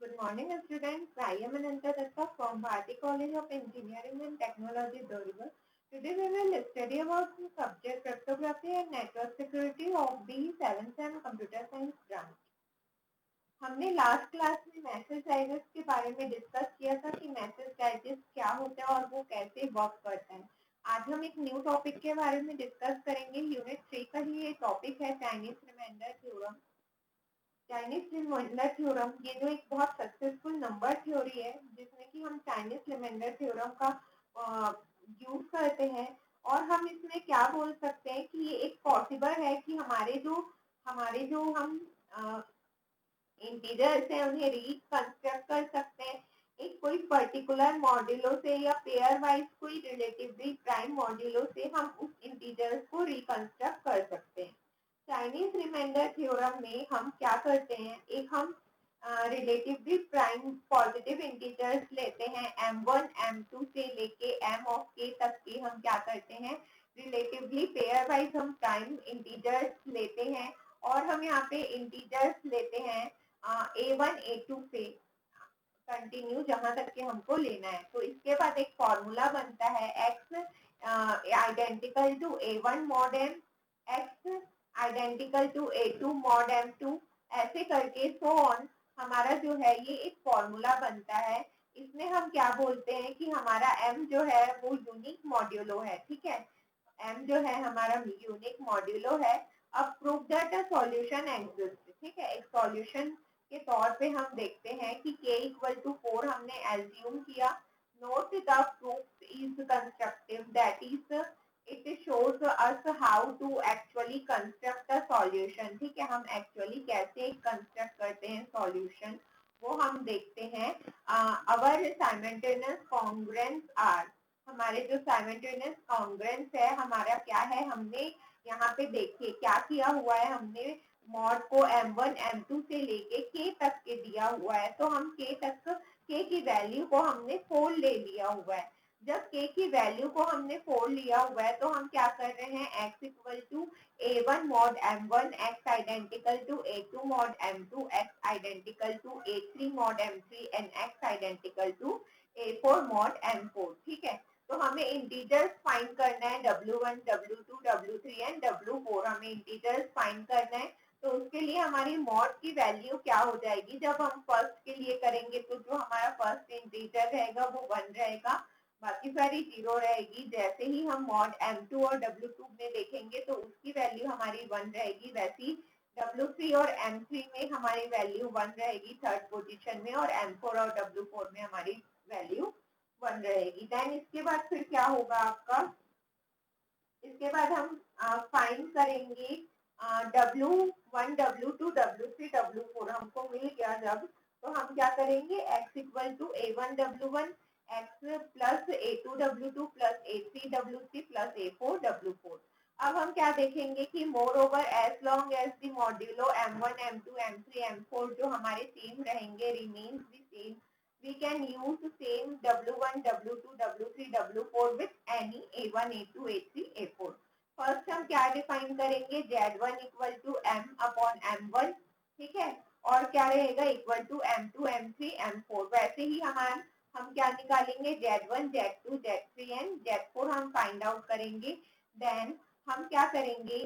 Good morning, students. I am Ananta Datta from Bharati College of Engineering and Technology, Durga. Today we will study about the subject cryptography and network security of the 7th and computer science branch. हमने last class में message digest के बारे में discuss किया था कि message digest क्या होता है और वो कैसे वर्क करता है। आज हम एक न्यू टॉपिक के बारे में डिस्कस करेंगे। यूनिट 3 का ही ये टॉपिक है Chinese remainder theorem. Chinese remainder theorem ये जो एक बहुत सक्सेसफुल नंबर थ्योरी है जिसमें कि हम चाइनीज रिमाइंडर थ्योरम का यूज करते हैं। और हम इसमें क्या बोल सकते हैं कि ये एक पॉसिबल है कि हमारे जो हम इंटीजर्स हैं उन्हें रिकंस्ट्रक्ट कर सकते हैं एक कोई पर्टिकुलर मॉड्यूलो से या पेयर वाइज कोई रिलेटिवली प्राइम मॉड्यूलो से हम उस इंटीजर्स को रिकंस्ट्रक्ट कर सकते हैं। चाइनीज रिमाइंडर थ्योरम में हम क्या करते हैं, एक हम रिलेटिवली प्राइम पॉजिटिव इंटीजर्स लेते हैं m1 m2 से लेके m ऑफ k तक के हम क्या करते हैं रिलेटिवली पेयर वाइज हम प्राइम इंटीजर्स लेते हैं और हम यहाँ पे इंटीजर्स लेते हैं a1 a2 से कंटिन्यू जहां तक के हमको लेना है। तो इसके बाद एक फॉर्मूला बनता है x identical to a1 mod m, x identical to a2 mod m2, ऐसे करके सो ऑन हमारा जो है ये एक फॉर्मूला बनता है। इसमें हम क्या बोलते हैं कि हमारा m जो है वो यूनिक मॉड्यूलो है। ठीक है, m जो है हमारा यूनिक मॉड्यूलो है। अब prove that a solution exist. ठीक है, एक सॉल्यूशन के तौर पे हम देखते हैं कि k इक्वल टू 4 हमने एज्यूम किया। Note the proof is constructive, that is it shows us how to actually construct a solution. ठीक है, हम एक्चुअली कैसे कंस्ट्रक्ट करते हैं सॉल्यूशन वो हम देखते हैं। अवर साइमल्टेनियस कॉन्ग्रुएंस आर, हमारे जो साइमल्टेनियस कॉन्ग्रुएंस है हमारा क्या है, हमने यहाँ पे देखिए क्या किया हुआ है, हमने मॉड को m1 m2 से लेके k तक के दिया हुआ है। तो हम k की वैल्यू को हमने 4 ले लिया हुआ है। जब k की वैल्यू को हमने 4 लिया हुआ है तो हम क्या कर रहे हैं, x equal to a1 mod m1, x identical to a2 mod m2, x identical to a3 mod m3 and x identical to a4 mod m4। ठीक है, तो हमें इंटीजर्स फाइंड करना है w1 w2 w3 and w4, हमें integers find करना है। तो उसके लिए हमारी मॉड की वैल्यू क्या हो जाएगी, जब हम फर्स्ट के लिए करेंगे तो जो हमारा फर्स्ट इंटीजर रहेगा वो 1 रहेगा, बाकी सारी 0 रहेगी। जैसे ही हम मॉड m2 और w2 में देखेंगे तो उसकी वैल्यू हमारी 1 रहेगी, वैसी w3 और m3 में हमारी वैल्यू 1 रहेगी थर्ड पोजीशन में, और m4 और w4 में हमारी वैल्यू 1 रहेगी। देन इसके बाद फिर क्या होगा आपका, इसके बाद हम फाइंड करेंगे w1 w2 w3 w4 हमको मिल गया जब, तो हम क्या करेंगे x equal to a1 w1 x plus a2 w2 plus a3 w3 plus a4 w4। अब हम क्या देखेंगे कि more over as long as the modulo m1 m2 m3 m4 जो हमारे सेम रहेंगे remains the same, we can use the same w1 w2 w3 w4 with any a1 a2 a3 a4। First हम क्या define करेंगे, z1 equal to m upon m1। ठीक है, और क्या रहेगा equal to m2 m3 m4। वैसे ही हम क्या निकालेंगे, z1 z2 z3 and z4 हम फाइंड आउट करेंगे। देन हम क्या करेंगे,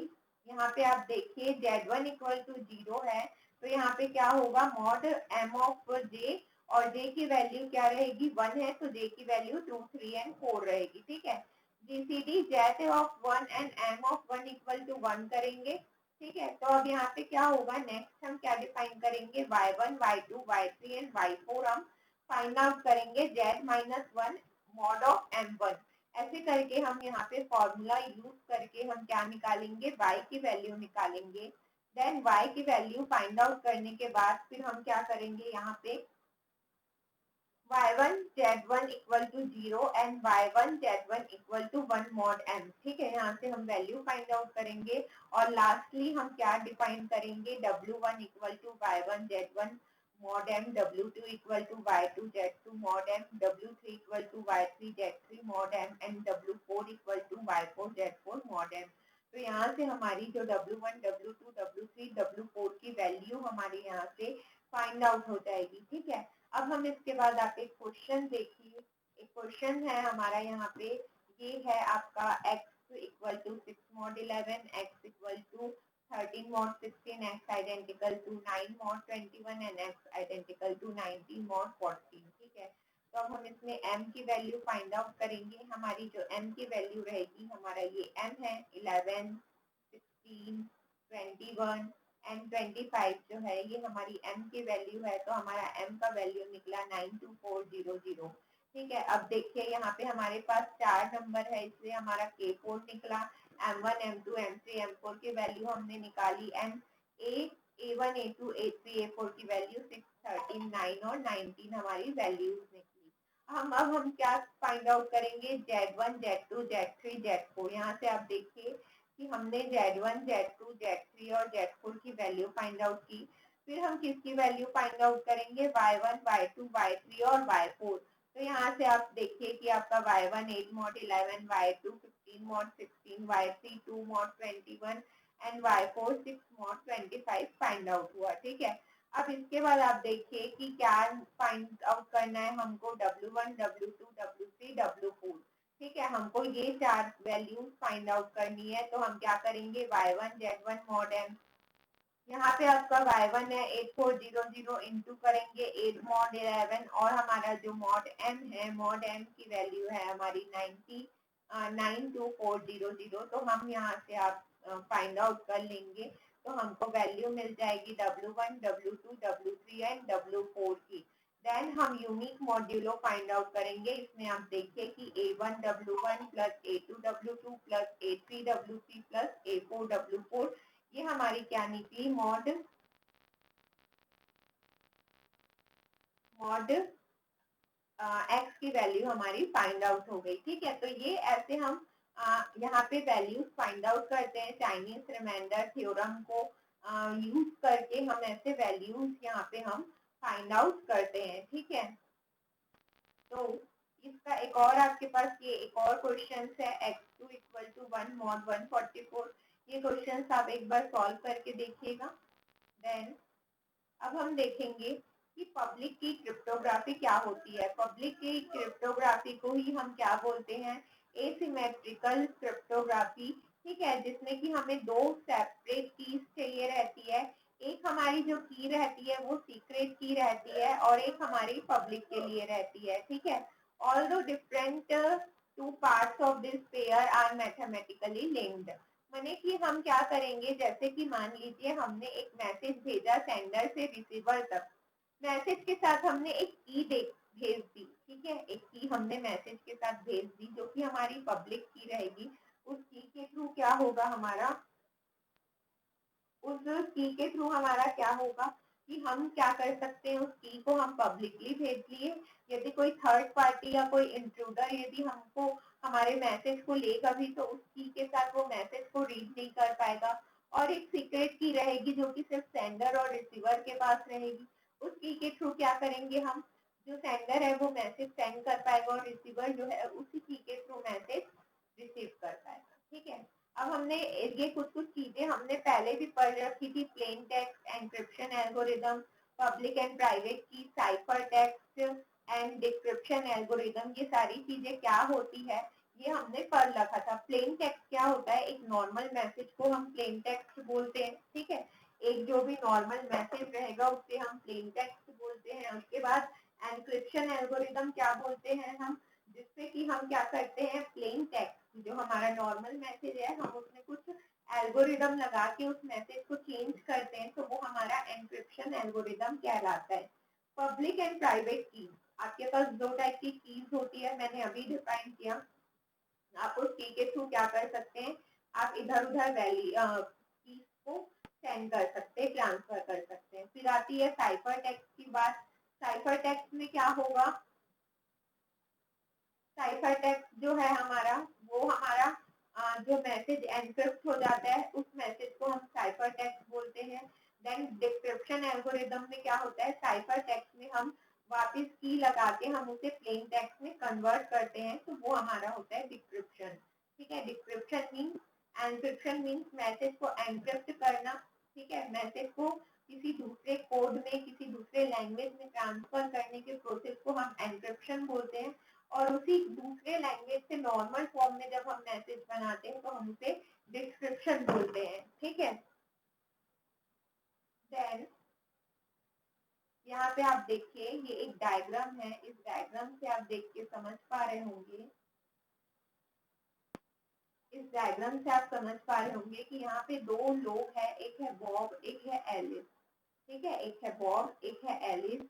यहाँ पे आप देखिए z1 इक्वल टू 0 है, तो यहाँ पे क्या होगा मॉड m ऑफ j, और j की वैल्यू क्या रहेगी 1 है, तो j की वैल्यू 2 3 एंड 4 रहेगी। ठीक है, GCD z of 1 and m of 1 equal to 1 करेंगे। ठीक है, तो अब यहाँ पे क्या होगा, नेक्स्ट हम क्या डिफाइन करेंगे, y1 y2 y3 and y4 हम फाइंड आउट करेंगे z minus 1 mod of m1। ऐसे करके हम यहाँ पे फॉर्मूला यूज करके हम क्या निकालेंगे, y की वैल्यू निकालेंगे। देन y की वैल्यू फाइंड आउट करने के बाद फिर हम क्या करेंगे, यहाँ पे y1 z1 equal to 0 and y1 z1 equal to 1 mod m। ठीक है, यहाँ से हम वैल्यू फाइंड आउट करेंगे और लास्टली हम क्या डिफाइन करेंगे, w1 equal to y1 z1 mod m, w2 equal to y2 z2 mod m, w3 equal to y3 z3 mod m and w4 equal to y4 z4 mod m। तो यहाँ से हमारी जो w1 w2 w3 w4 की value हमारी यहाँ से find out हो जाएगी। ठीक है, अब हम इसके बाद आप एक क्वेश्चन देखिए। एक क्वेश्चन है हमारा यहाँ पे, ये है आपका x equal to 6 mod 11, x equal to 13 mod 16, x identical to 9 mod 21 and x identical to 19 mod 14। ठीक है, तो अब हम इसमें m की वैल्यू फाइंड आउट करेंगे। हमारी जो m की वैल्यू रहेगी, हमारा ये m है 11, 16, 21 एंड 25 जो है ये हमारी m की वैल्यू है। तो हमारा m का वैल्यू निकला 92400। ठीक है, अब देखिए यहाँ पे हमारे पास 4 नंबर है, इसलिए हमारा K4 निकला। M1, M2, M3, M4 की वैल्यू हमने निकाली, and A1, A2, A3, A4 की वैल्यू 6, 13, 9 और 19 हमारी वैल्यूज निकली। अब हम क्या फाइंड आउट करेंगे, Z1, Z2, Z3, Z4। यहाँ से आप देखिए कि हमने Z1, Z2, Z3 और Z4 की वैल्यू फाइंड आउट की। फिर हम किसकी वैल्यू फाइंड आउट करेंगे, Y1, Y2, Y3 और Y4। तो यहाँ से आप देखिए कि आपका Y1 8 mod 11, Y2 15 mod 16, Y3 2 mod 21 and Y4 6 mod 25 find out हुआ। ठीक है, अब इसके बाद आप देखिए कि क्या फाइंड आउट करना है हमको, W1, W2, W3, W4। ठीक है, हमको ये 4 वैल्यूज फाइंड आउट करनी है। तो हम क्या करेंगे, Y1 Z1 mod m, यहाँ पे आपका Y1 है 8400 इंटू करेंगे 8 mod 11, और हमारा जो mod m है, mod m की वैल्यू है हमारी 92400। तो हम यहाँ से आप फाइंड आउट कर लेंगे। तो हमको वैल्यू मिल जाएगी W1, W2, W3 and W4 की। देन हम यूनिक मॉड्यूलो फाइंड आउट करेंगे। इसमें आप देखिए कि A1 W1 plus A2 W2 plus A3 W3 plus A4 W4, ये हमारी क्या निकली, मॉड एक्स की वैल्यू हमारी फाइंड आउट हो गई। ठीक है, तो ये ऐसे हम यहाँ पे वैल्यूज फाइंड आउट करते हैं। चाइनीज रिमाइंडर थ्योरम को यूज करके हम ऐसे वैल्यूज यहाँ पे हम फाइंड आउट करते हैं। ठीक है, तो इसका एक और आपके पास ये एक और क्वेश्चन है, x2 इक्वल टू 1 mod 144। ये क्वेश्चन आप एक बार सॉल्व करके देखिएगा। देन अब हम देखेंगे कि पब्लिक की क्रिप्टोग्राफी क्या होती है। पब्लिक की क्रिप्टोग्राफी को ही हम क्या बोलते हैं, एसिमेट्रिकल क्रिप्टोग्राफी। ठीक है, जिसमें कि हमें 2 सेपरेट कीज चाहिए रहती है। एक हमारी जो की रहती है वो सीक्रेट की रहती है, और एक हमारी पब्लिक के लिए रहती है। ठीक है, although different two parts of this pair are mathematically linked. माने कि हम क्या करेंगे, जैसे कि मान लीजिए हमने एक मैसेज भेजा सेंडर से रिसीवर तक। मैसेज के साथ हमने एक की भेज दी। ठीक है, एक की हमने मैसेज के साथ भेज दी जो कि हमारी पब्लिक की रहेगी। उस की के थ्रू क्या होगा हमारा, उस की के थ्रू हमारा क्या होगा कि हम क्या कर सकते हैं, उस की को हम पब्लिकली भेज लिए। यदि कोई थर्ड पार्टी या कोई इंट्रूडर यदि हमको हमारे मैसेज को लेगा भी, तो उस की के साथ वो मैसेज को रीड नहीं कर पाएगा। और एक सीक्रेट की रहेगी जो कि सिर्फ सेंडर और रिसीवर के पास रहेगी। उस की के थ्रू क्या करेंगे हम, जो सेंडर है वो मैसेज सेंड कर पाएगा, और रिसीवर जो है उसी की के थ्रू मैसेज रिसीव कर पाएगा। ठीक है, अब हमने ये कुछ चीजें हमने पहले भी पढ़ रखी थी, plain text encryption algorithm, public and private की, cipher text and decryption algorithm. ये सारी चीजें क्या होती है ये हमने पढ़ रखा था। प्लेन टेक्स्ट क्या होता है, एक नॉर्मल मैसेज को हम प्लेन टेक्स्ट बोलते हैं। ठीक है, एक जो भी नॉर्मल मैसेज रहेगा उसे हम प्लेन टेक्स्ट बोलते हैं। उसके बाद एनक्रिप्शन एल्गोरिदम क्या बोलते हैं हम, जिससे कि हम क्या करते हैं, प्लेन टेक्स्ट जो हमारा नॉर्मल मैसेज है हम उसमें कुछ एल्गोरिदम लगा के उस मैसेज को चेंज करते हैं, तो वो हमारा एनक्रिप्शन एल्गोरिदम कहलाता है। पब्लिक एंड प्राइवेट की, आपके पास 2 टाइप की कीज होती है, मैंने अभी डिफाइन किया। आप उस की के थ्रू क्या कर सकते हैं, आप इधर उधर वैली कीज को सेंड कर सकते हैं, ट्रांसफर कर सकते हैं। फिर आती है साइफर टेक्स्ट की बात। साइफर टेक्स्ट में क्या होगा, साइफर टेक्स्ट जो है हमारा, वो हमारा जो मैसेज एनक्रिप्ट हो जाता है उस मैसेज को हम साइफर टेक्स्ट बोलते हैं। देन डिक्रिप्शन एल्गोरिदम में क्या होता है, साइफर टेक्स्ट में हम वापस की लगा के हम उसे प्लेन टेक्स्ट में कन्वर्ट करते हैं, तो वो हमारा होता है डिक्रिप्शन। ठीक है, decryption means, encryption means message को एनक्रिप्ट करना। ठीक है, मैसेज को किसी दूसरे कोड में, किसी दूसरे लैंग्वेज में ट्रांसफर करने के प्रोसेस को हम एनक्रिप्शन बोलते हैं, और उसी दूसरे लैंग्वेज से नॉर्मल फॉर्म में जब हम मैसेज बनाते हैं तो हम उसे डिस्क्रिप्शन बोलते हैं। ठीक है, देन यहाँ पे आप देखिए ये एक डायग्राम है, इस डायग्राम से आप देख के समझ पा रहे होंगे, इस डायग्राम से आप समझ पा रहे होंगे कि यहाँ पे दो लोग हैं, एक है बॉब एक है एलिस। ठीक है, एक है बॉब एक है एलिस।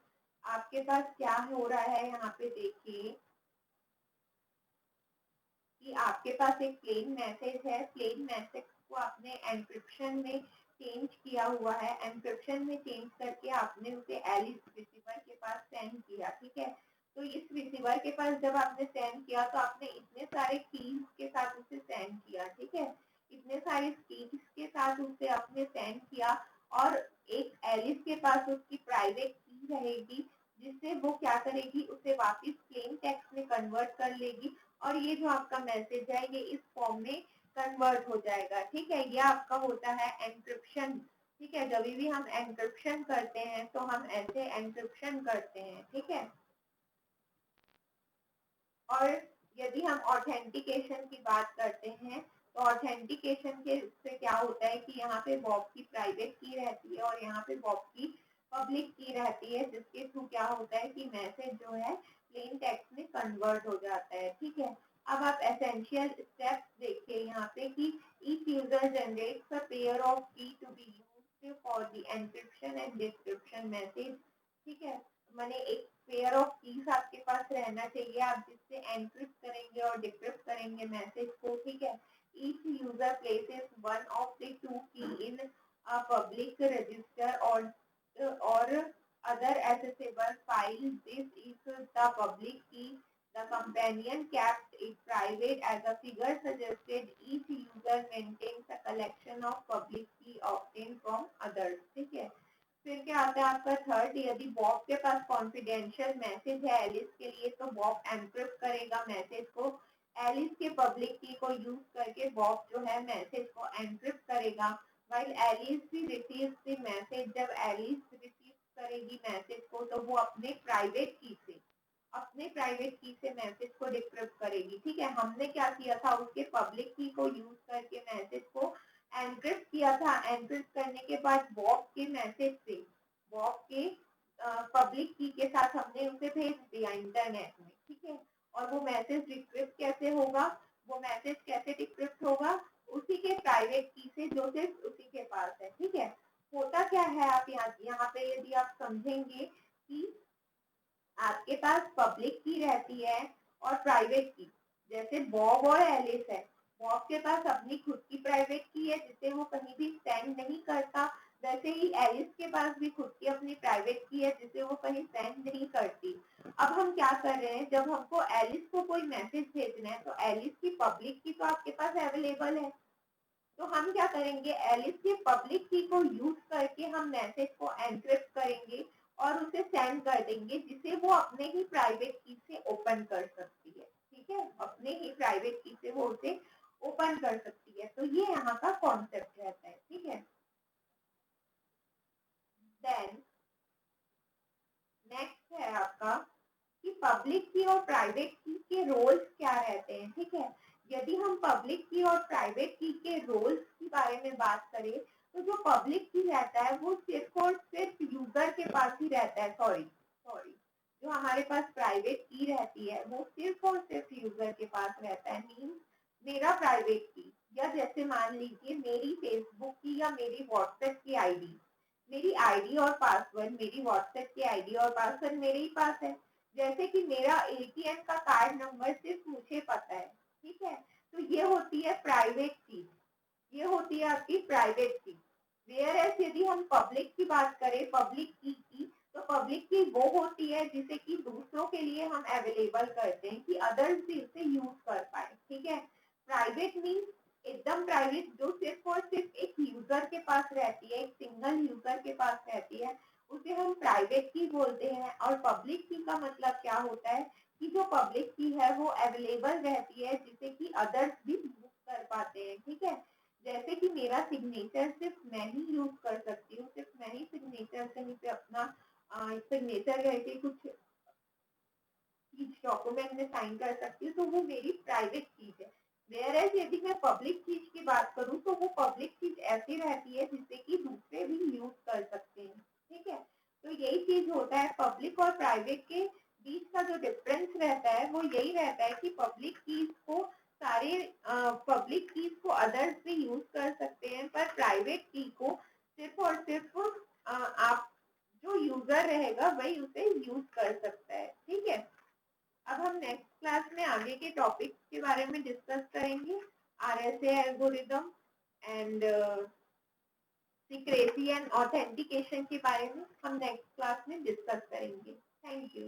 आपके पास क्या हो रहा है यहाँ पे देखिए कि आपके पास एक प्लेन मैसेज है, प्लेन मैसेज को आपने एनक्रिप्शन में चेंज किया हुआ है, एनक्रिप्शन में चेंज करके आपने उसे एलिस रिसीवर के पास सेंड किया। ठीक है, तो इस रिसीवर के पास जब आपने सेंड किया तो आपने इतने सारे कीज के साथ उसे सेंड किया। ठीक है, इतने सारे कीज के साथ उसे आपने सेंड किया, और एक एलिस के पास उसकी प्राइवेट की रहेगी, जिससे वो क्या करेगी, उसे वापस प्लेन टेक्स्ट में कन्वर्ट कर लेगी, और ये जो आपका मैसेज है ये इस फॉर्म में कन्वर्ट हो जाएगा। ठीक है, ये आपका होता है एनक्रिप्शन। ठीक है, जब भी हम एनक्रिप्शन करते हैं तो हम ऐसे एनक्रिप्शन करते हैं। ठीक है, और यदि हम ऑथेंटिकेशन की बात करते हैं तो ऑथेंटिकेशन के से क्या होता है कि यहाँ पे बॉब की प्राइवेट की रहती है और यहाँ पे बॉब की पब्लिक की रहती है, जिसके थ्रू क्या होता है कि मैसेज जो है प्लेन टेक्स्ट में कन्वर्ट हो जाता है। ठीक है, अब आप एसेंशियल स्टेप्स देखिए यहाँ पे कि each user generates a pair of key to be used for the encryption and decryption message. ठीक है, माने एक पेयर ऑफ कीज आपके पास रहना चाहिए, आप जिससे एनक्रिप्ट करेंगे और डिक्रिप्ट करेंगे मैसेज को। ठीक है, each user places one of the two की इन अ पब्लिक रजिस्टर और other accessible file. This is the public key. The companion kept it private as a figure suggested. Each user maintains a collection of public key obtained from others. ठीक है, फिर क्या आता है आपका third, यदि Bob के पास कॉन्फिडेंशियल मैसेज है एलिस के लिए तो बॉब एनक्रिप्ट करेगा मैसेज को, एलिस के पब्लिक की को यूज करके बॉब जो है मैसेज को एनक्रिप्ट करेगा, व्हाइल एलिस भी रिसीव्स द मैसेज। जब एलिस रिसीव करेगी मैसेज को तो वो अपने प्राइवेट की से मैसेज को डिक्रिप्ट करेगी। ठीक है, हमने क्या किया था, उसके पब्लिक की को यूज करके मैसेज को एनक्रिप्ट किया था। एनक्रिप्ट करने के बाद बॉब के मैसेज से बॉब के पब्लिक की के साथ हमने उसे भेज दिया इंटरनेट में। ठीक है, और वो मैसेज डिक्रिप्ट कैसे होगा, वो मैसेज कैसे डिक्रिप्ट होगा, उसी के प्राइवेट की से जो सिर्फ उसी के पास है। ठीक है, होता क्या है, आप यहाँ पे यदि आप समझेंगे कि आपके पास पब्लिक की रहती है और प्राइवेट की, जैसे बॉब और एलिस है, बॉब के पास अपनी खुद की प्राइवेट की है जिसे वो कहीं भी सेंड नहीं करता, वैसे ही एलिस के पास भी खुद की अपनी प्राइवेट की है जिसे वो कहीं सेंड नहीं करती। अब हम क्या कर रहे हैं, जब हमको एलिस को कोई मैसेज भेजना है तो एलिस की पब्लिक की तो आपके पास अवेलेबल है, तो हम क्या करेंगे, एलिस की पब्लिक की को यूज करके हम मैसेज को एनक्रिप्ट करेंगे और उसे सेंड कर देंगे, जिसे वो अपने ही प्राइवेट की से ओपन कर सकती है। ठीक है, अपने ही प्राइवेट की से वो उसे ओपन कर सकती है। तो ये यहाँ का कॉन्सेप्ट रहता है। ठीक है, देन नेक्स्ट है आपका कि पब्लिक की और प्राइवेट की के रोल्स क्या रहते हैं। ठीक है, यदि हम पब्लिक की और प्राइवेट की के रोल्स के बारे में बात करें तो जो पब्लिक की रहता है वो सिर्फ और सिर्फ यूजर के पास ही रहता है। सॉरी जो हमारे पास प्राइवेट की रहती है वो सिर्फ और सिर्फ यूजर के पास रहता है। मीन मेरा प्राइवेट की, या जैसे मान लीजिए मेरी फेसबुक की या मेरी व्हाट्सएप की आईडी, मेरी आईडी और पासवर्ड, मेरी व्हाट्सएप की आईडी और पासवर्ड मेरे ही पास है। जैसे कि मेरा एटीएम का कार्ड नंबर सिर्फ मुझे पता है। ठीक है, तो ये होती है प्राइवेट चीज, ये होती है आपकी प्राइवेट चीज। वेयर एज यदि हम पब्लिक की बात करें, पब्लिक की तो पब्लिक की वो होती है जिसे कि दूसरों के लिए हम अवेलेबल करते हैं कि अदर्स भी उसे यूज कर पाए। ठीक है, प्राइवेट मीन्स एकदम प्राइवेट, जो सिर्फ और सिर्फ एक यूजर के पास रहती है, एक सिंगल यूजर के पास रहती है, उसे हम प्राइवेट की बोलते हैं। और पब्लिक की का मतलब क्या होता है कि जो पब्लिक की है वो अवेलेबल रहती है जिसे कि अदर्स भी यूज कर पाते हैं। ठीक है, जैसे कि मेरा सिग्नेचर सिर्फ मैं ही यूज कर सकती हूँ, सिर्फ मैं ही सिग्नेचर कहीं पे अपना सिग्नेचर करके कुछ चीज डॉक्यूमेंट में साइन कर सकती हूँ, तो वो मेरी प्राइवेट चीज है। वेयरएज यदि मैं पब्लिक चीज की बात करूँ तो वो पब्लिक चीज ऐसी रहती है जिसे कि दूसरे भी यूज कर सकते हैं। ठीक है, तो यही चीज होता है पब्लिक और प्राइवेट के बीच का जो डिफरेंस रहता है वो यही रहता है कि पब्लिक कीज को सारे पब्लिक कीज को अदर्स भी यूज कर सकते हैं, पर प्राइवेट की को सिर्फ और सिर्फ आप जो यूजर रहेगा वही उसे यूज कर सकता है। ठीक है, अब हम नेक्स्ट क्लास में आगे के टॉपिक के बारे में डिस्कस करेंगे। RSA algorithm and secrecy and authentication के बारे में हम नेक्स्ट क्लास में डिस्कस करेंगे। Thank you.